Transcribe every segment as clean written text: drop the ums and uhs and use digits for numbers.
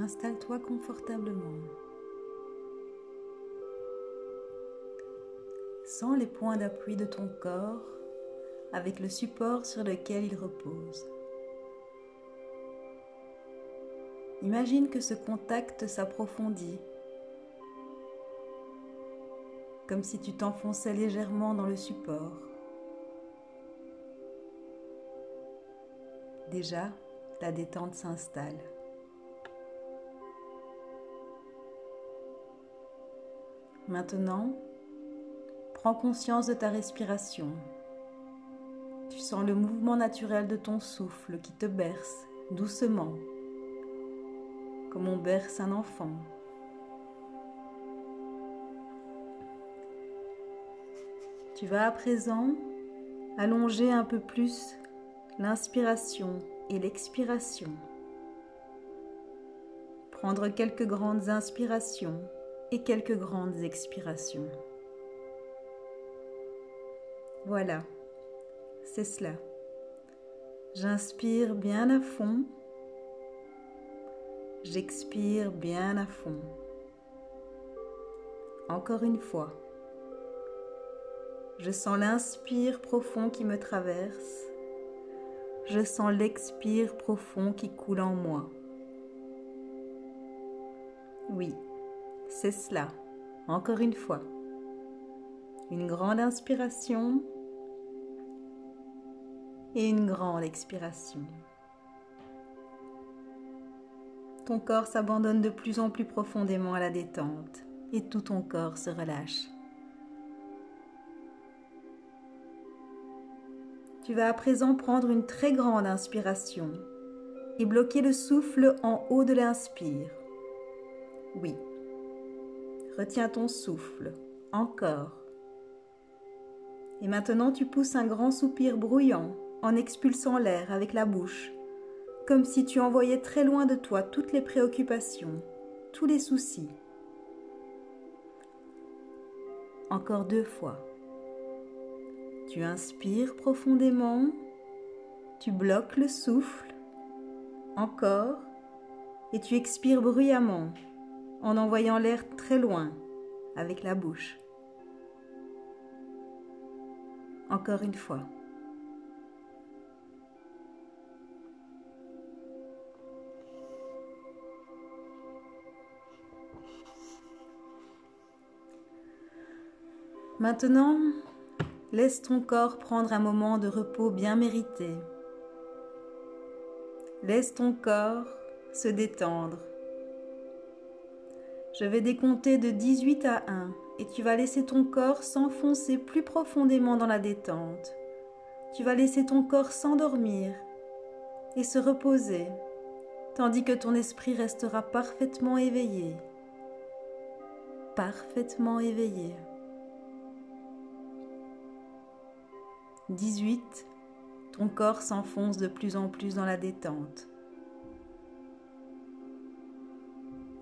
Installe-toi confortablement. Sens les points d'appui de ton corps avec le support sur lequel il repose. Imagine que ce contact s'approfondit, comme si tu t'enfonçais légèrement dans le support. Déjà, la détente s'installe. Maintenant, prends conscience de ta respiration. Tu sens le mouvement naturel de ton souffle qui te berce doucement, comme on berce un enfant. Tu vas à présent allonger un peu plus l'inspiration et l'expiration. Prendre quelques grandes inspirations et quelques grandes expirations. Voilà, c'est cela. J'inspire bien à fond. J'expire bien à fond. Encore une fois. Je sens l'inspire profond qui me traverse. Je sens l'expire profond qui coule en moi. Oui, c'est cela. Encore une fois. Une grande inspiration et une grande expiration. Ton corps s'abandonne de plus en plus profondément à la détente et tout ton corps se relâche. Tu vas à présent prendre une très grande inspiration et bloquer le souffle en haut de l'inspire. Oui. Retiens ton souffle. Encore. Et maintenant, tu pousses un grand soupir bruyant en expulsant l'air avec la bouche, comme si tu envoyais très loin de toi toutes les préoccupations, tous les soucis. Encore 2 fois. Tu inspires profondément, tu bloques le souffle, encore, et tu expires bruyamment en envoyant l'air très loin avec la bouche. Encore une fois. Maintenant, laisse ton corps prendre un moment de repos bien mérité. Laisse ton corps se détendre. Je vais décompter de 18 à 1 et tu vas laisser ton corps s'enfoncer plus profondément dans la détente. Tu vas laisser ton corps s'endormir et se reposer, tandis que ton esprit restera parfaitement éveillé. Parfaitement éveillé. 18. Ton corps s'enfonce de plus en plus dans la détente.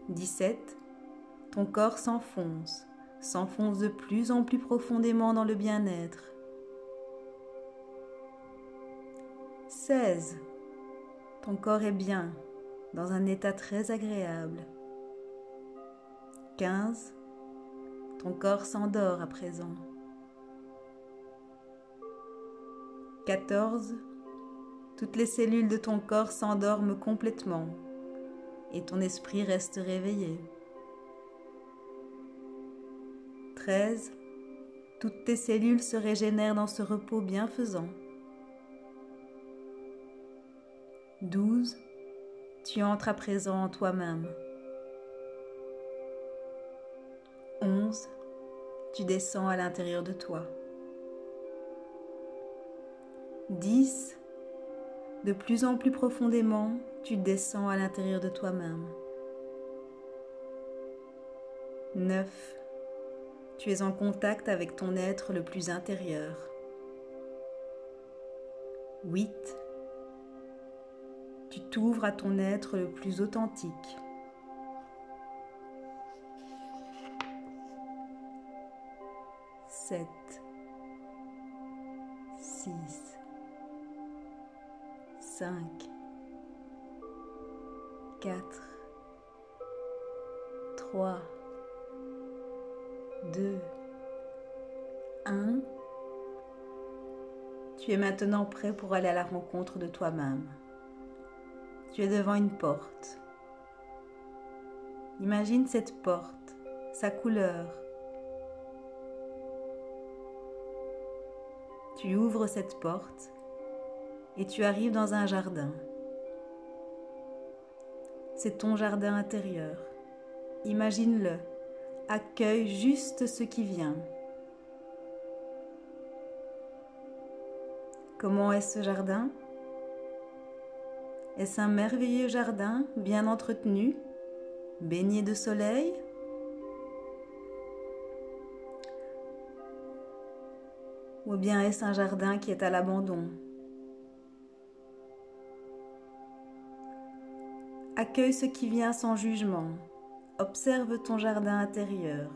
17. Ton corps s'enfonce de plus en plus profondément dans le bien-être. 16. Ton corps est bien, dans un état très agréable. 15. Ton corps s'endort à présent. 14. Toutes les cellules de ton corps s'endorment complètement et ton esprit reste réveillé. 13. Toutes tes cellules se régénèrent dans ce repos bienfaisant. 12. Tu entres à présent en toi-même. 11. Tu descends à l'intérieur de toi. 10. De plus en plus profondément, tu descends à l'intérieur de toi-même. 9. Tu es en contact avec ton être le plus intérieur. 8. Tu t'ouvres à ton être le plus authentique. 7. 6. 5. 4. 3, 2, 1. Tu es maintenant prêt pour aller à la rencontre de toi-même. Tu es devant une porte. Imagine cette porte, sa couleur. Tu ouvres cette porte et tu arrives dans un jardin. C'est ton jardin intérieur. Imagine-le. Accueille juste ce qui vient. Comment est ce jardin? Est-ce un merveilleux jardin, bien entretenu, baigné de soleil? Ou bien est-ce un jardin qui est à l'abandon? Accueille ce qui vient sans jugement. Observe ton jardin intérieur.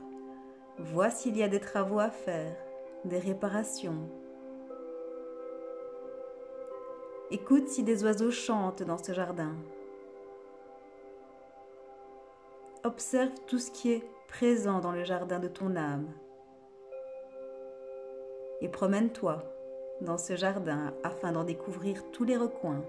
Vois s'il y a des travaux à faire, des réparations. Écoute si des oiseaux chantent dans ce jardin. Observe tout ce qui est présent dans le jardin de ton âme. Et promène-toi dans ce jardin afin d'en découvrir tous les recoins.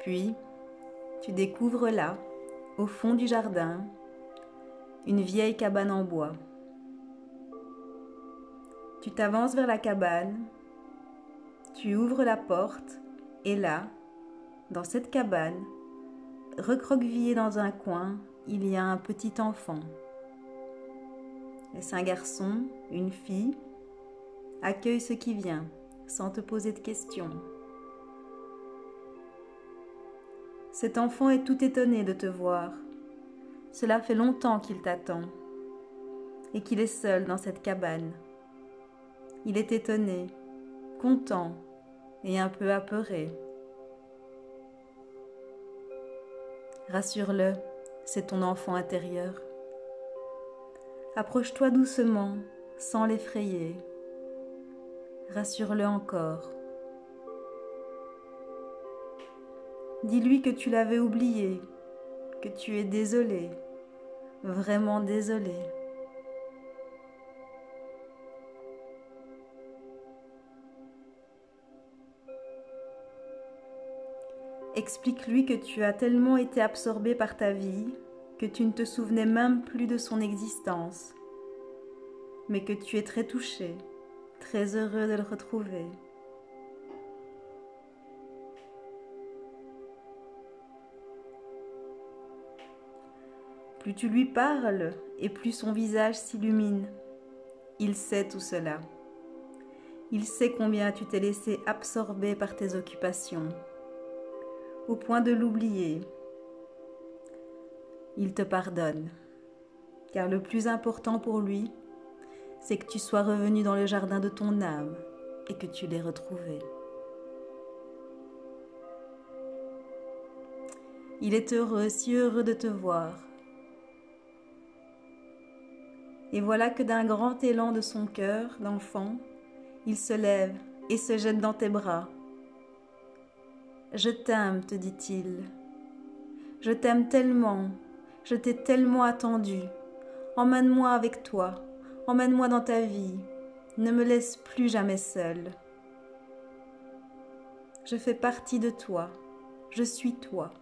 Puis, tu découvres là, au fond du jardin, une vieille cabane en bois. Tu t'avances vers la cabane, tu ouvres la porte et là, dans cette cabane, recroquevillé dans un coin, il y a un petit enfant. Est-ce un garçon, une fille? Accueille ce qui vient, sans te poser de questions. Cet enfant est tout étonné de te voir. Cela fait longtemps qu'il t'attend et qu'il est seul dans cette cabane. Il est étonné, content et un peu apeuré. Rassure-le, c'est ton enfant intérieur. Approche-toi doucement, sans l'effrayer. Rassure-le encore. Dis-lui que tu l'avais oublié, que tu es désolé, vraiment désolé. Explique-lui que tu as tellement été absorbé par ta vie que tu ne te souvenais même plus de son existence, mais que tu es très touché, très heureux de le retrouver. Plus tu lui parles et plus son visage s'illumine. Il sait tout cela. Il sait combien tu t'es laissé absorber par tes occupations, au point de l'oublier. Il te pardonne, car le plus important pour lui, c'est que tu sois revenu dans le jardin de ton âme et que tu l'aies retrouvé. Il est heureux, si heureux de te voir. Et voilà que d'un grand élan de son cœur d'enfant, il se lève et se jette dans tes bras. « Je t'aime, te dit-il. Je t'aime tellement, je t'ai tellement attendu. Emmène-moi avec toi, emmène-moi dans ta vie. Ne me laisse plus jamais seule. Je fais partie de toi, je suis toi. »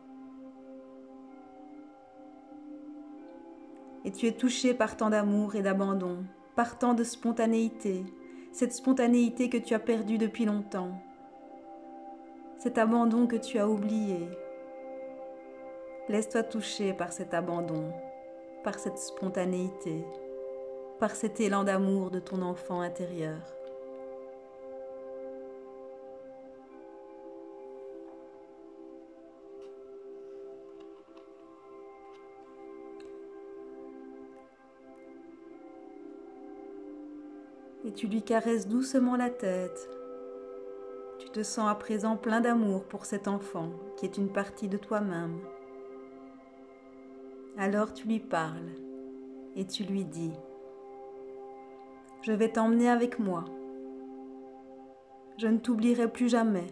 Et tu es touché par tant d'amour et d'abandon, par tant de spontanéité, cette spontanéité que tu as perdue depuis longtemps, cet abandon que tu as oublié. Laisse-toi toucher par cet abandon, par cette spontanéité, par cet élan d'amour de ton enfant intérieur. Et tu lui caresses doucement la tête. Tu te sens à présent plein d'amour pour cet enfant qui est une partie de toi-même. Alors tu lui parles et tu lui dis: je vais t'emmener avec moi. Je ne t'oublierai plus jamais.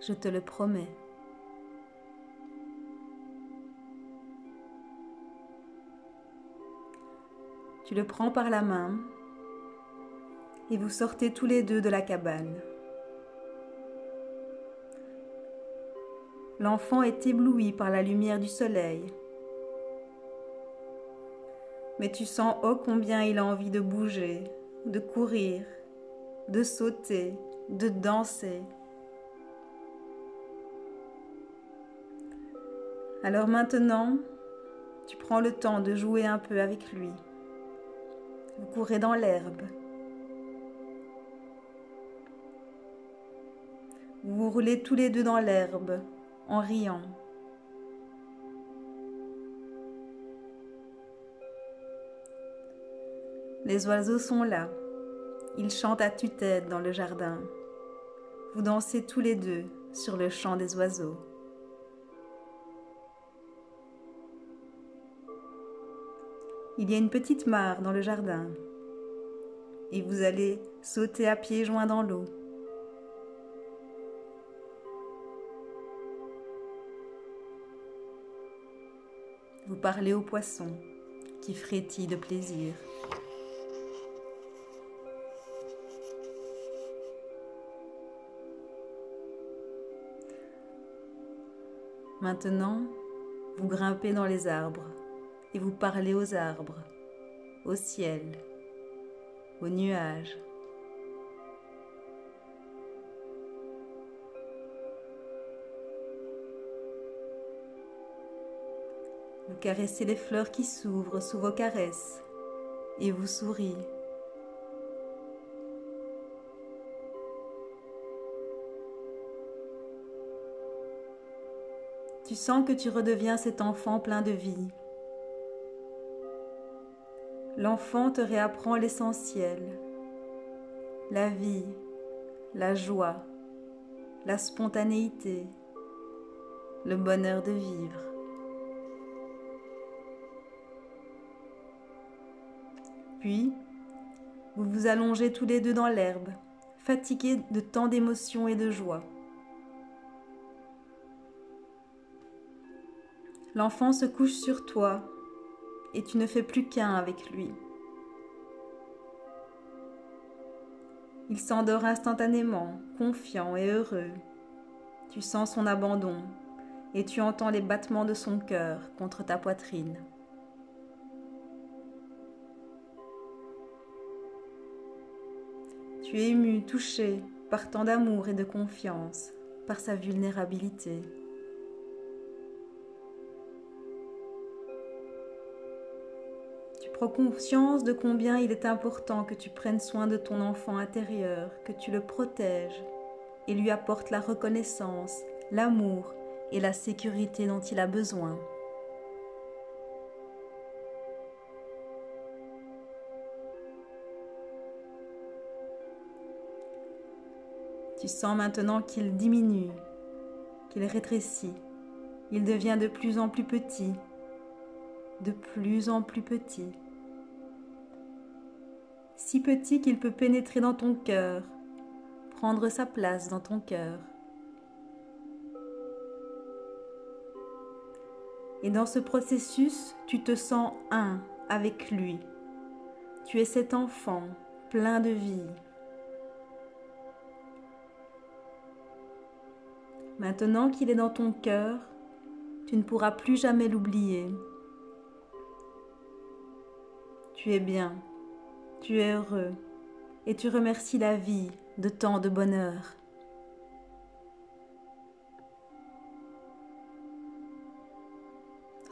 Je te le promets. Tu le prends par la main et vous sortez tous les deux de la cabane. L'enfant est ébloui par la lumière du soleil. Mais tu sens ô combien il a envie de bouger, de courir, de sauter, de danser. Alors maintenant, tu prends le temps de jouer un peu avec lui. Vous courez dans l'herbe. Vous vous roulez tous les deux dans l'herbe en riant. Les oiseaux sont là. Ils chantent à tue-tête dans le jardin. Vous dansez tous les deux sur le chant des oiseaux. Il y a une petite mare dans le jardin et vous allez sauter à pieds joints dans l'eau. Vous parlez aux poissons qui frétillent de plaisir. Maintenant, vous grimpez dans les arbres et vous parlez aux arbres, au ciel, aux nuages. Vous caressez les fleurs qui s'ouvrent sous vos caresses et vous souriez. Tu sens que tu redeviens cet enfant plein de vie. L'enfant te réapprend l'essentiel, la vie, la joie, la spontanéité, le bonheur de vivre. Puis, vous vous allongez tous les deux dans l'herbe, fatigués de tant d'émotions et de joie. L'enfant se couche sur toi et tu ne fais plus qu'un avec lui. Il s'endort instantanément, confiant et heureux. Tu sens son abandon et tu entends les battements de son cœur contre ta poitrine. Tu es ému, touché par tant d'amour et de confiance, par sa vulnérabilité. Tu prends conscience de combien il est important que tu prennes soin de ton enfant intérieur, que tu le protèges et lui apportes la reconnaissance, l'amour et la sécurité dont il a besoin. Tu sens maintenant qu'il diminue, qu'il rétrécit. Il devient de plus en plus petit, de plus en plus petit. Si petit qu'il peut pénétrer dans ton cœur, prendre sa place dans ton cœur. Et dans ce processus, tu te sens un avec lui. Tu es cet enfant plein de vie. Maintenant qu'il est dans ton cœur, tu ne pourras plus jamais l'oublier. Tu es bien, tu es heureux et tu remercies la vie de tant de bonheur.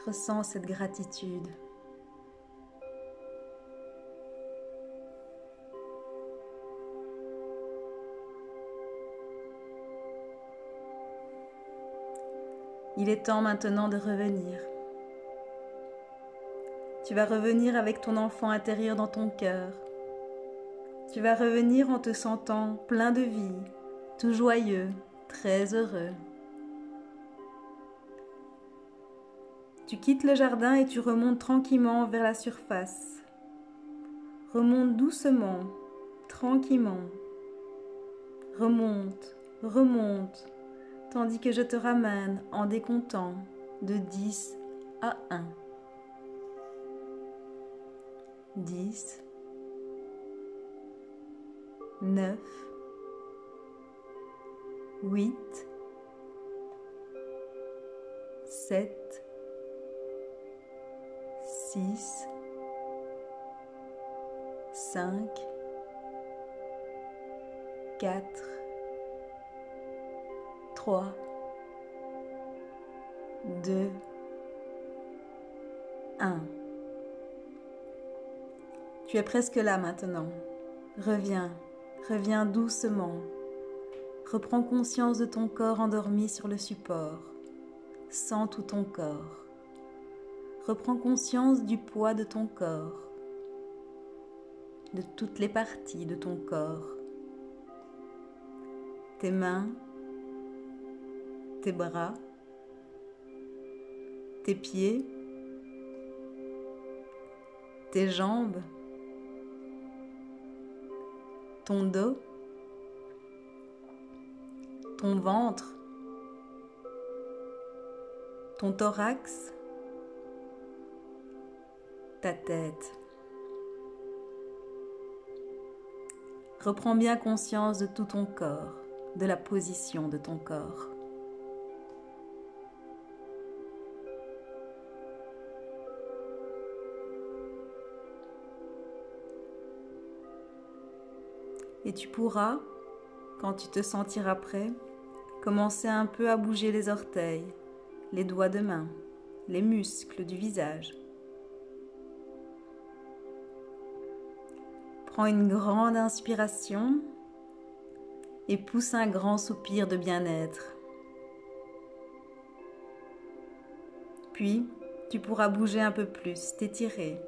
Ressens cette gratitude. Il est temps maintenant de revenir. Tu vas revenir avec ton enfant intérieur dans ton cœur. Tu vas revenir en te sentant plein de vie, tout joyeux, très heureux. Tu quittes le jardin et tu remontes tranquillement vers la surface. Remonte doucement, tranquillement. Remonte, remonte, tandis que je te ramène en décomptant de 10 à 1. 10, 9, 8, 7, 6, 5, 4, 3, 2, 1. Tu es presque là maintenant. Reviens, reviens doucement. Reprends conscience de ton corps endormi sur le support. Sens tout ton corps. Reprends conscience du poids de ton corps, de toutes les parties de ton corps. Tes mains, tes bras, tes pieds, tes jambes, ton dos, ton ventre, ton thorax, ta tête. Reprends bien conscience de tout ton corps, de la position de ton corps. Et tu pourras, quand tu te sentiras prêt, commencer un peu à bouger les orteils, les doigts de main, les muscles du visage. Prends une grande inspiration et pousse un grand soupir de bien-être. Puis, tu pourras bouger un peu plus, t'étirer.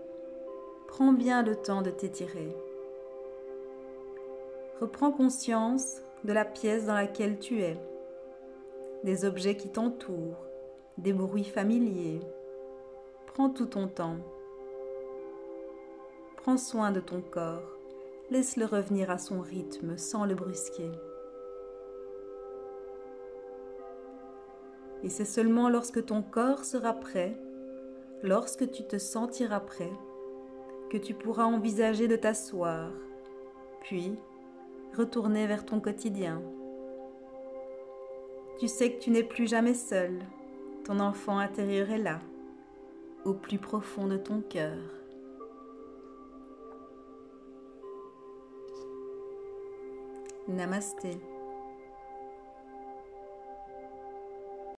Prends bien le temps de t'étirer. Reprends conscience de la pièce dans laquelle tu es, des objets qui t'entourent, des bruits familiers. Prends tout ton temps. Prends soin de ton corps. Laisse-le revenir à son rythme sans le brusquer. Et c'est seulement lorsque ton corps sera prêt, lorsque tu te sentiras prêt, que tu pourras envisager de t'asseoir, puis retourner vers ton quotidien. Tu sais que tu n'es plus jamais seul. Ton enfant intérieur est là, au plus profond de ton cœur. Namasté.